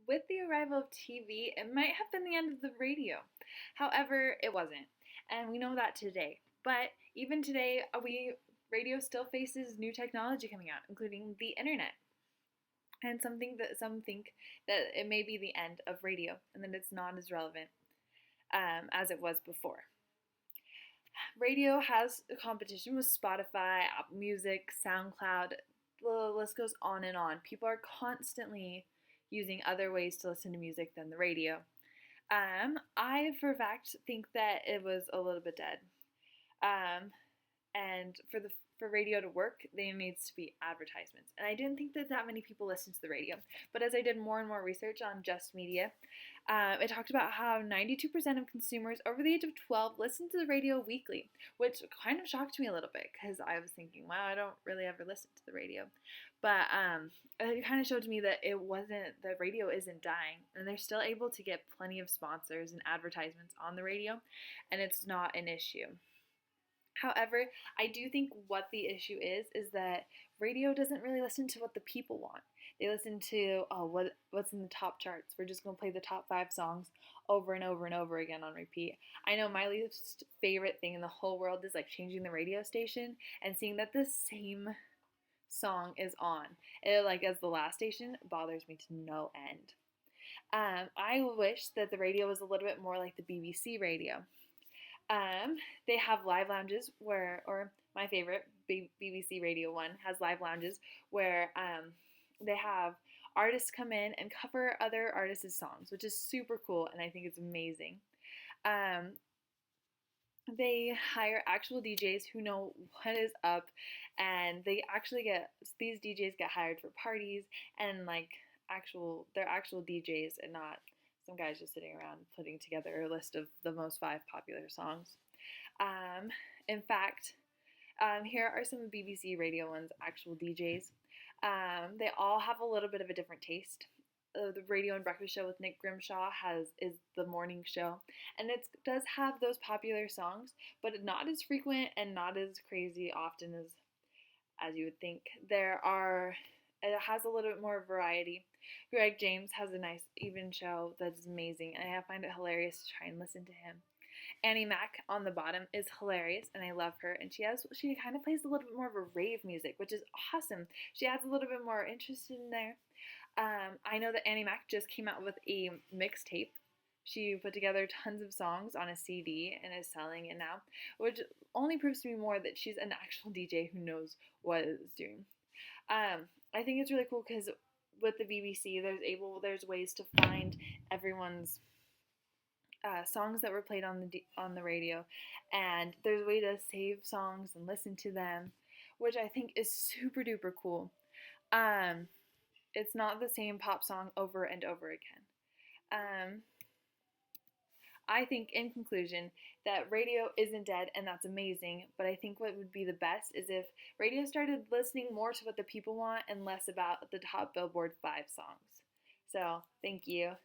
with the arrival of TV, it might have been the end of the radio. However, it wasn't, and we know that today. But even today, radio still faces new technology coming out, including the internet. And something that some think that it may be the end of radio, and that it's not as relevant as it was before. Radio has a competition with Spotify, Apple Music, SoundCloud. The list goes on and on. People are constantly using other ways to listen to music than the radio. I, for a fact, think that it was a little bit dead. And for radio to work, there needs to be advertisements. And I didn't think that many people listened to the radio. But as I did more and more research on Just Media, it talked about how 92% of consumers over the age of 12 listen to the radio weekly, which kind of shocked me a little bit because I was thinking, wow, I don't really ever listen to the radio. But it kind of showed to me that the radio isn't dying, and they're still able to get plenty of sponsors and advertisements on the radio, and it's not an issue. However, I do think what the issue is that radio doesn't really listen to what the people want. They listen to, what's in the top charts. We're just going to play the top 5 songs over and over and over again on repeat. I know my least favorite thing in the whole world is like changing the radio station and seeing that the same song is on. It, like, as the last station, bothers me to no end. I wish that the radio was a little bit more like the BBC radio. They have live lounges or my favorite, BBC Radio 1 has live lounges where they have artists come in and cover other artists' songs, which is super cool, and I think it's amazing. They hire actual DJs who know what is up, and these DJs get hired for parties, and like they're actual DJs and not some guys just sitting around putting together a list of the most 5 popular songs. In fact, here are some of BBC Radio 1's actual DJs. They all have a little bit of a different taste. The Radio and Breakfast Show with Nick Grimshaw is the morning show, and it does have those popular songs, but not as frequent and not as crazy often as you would think. It has a little bit more variety. Greg James has a nice even show that's amazing, and I find it hilarious to try and listen to him. Annie Mac on the bottom is hilarious, and I love her, and she kind of plays a little bit more of a rave music, which is awesome. She adds a little bit more interest in there. I know that Annie Mac just came out with a mixtape. She put together tons of songs on a CD and is selling it now, which only proves to me more that she's an actual DJ who knows what it's doing. I think it's really cool because with the BBC, there's ways to find everyone's songs that were played on the radio, and there's a way to save songs and listen to them, which I think is super duper cool. It's not the same pop song over and over again. I think, in conclusion, that radio isn't dead, and that's amazing, but I think what would be the best is if radio started listening more to what the people want and less about the top Billboard 5 songs. So, thank you.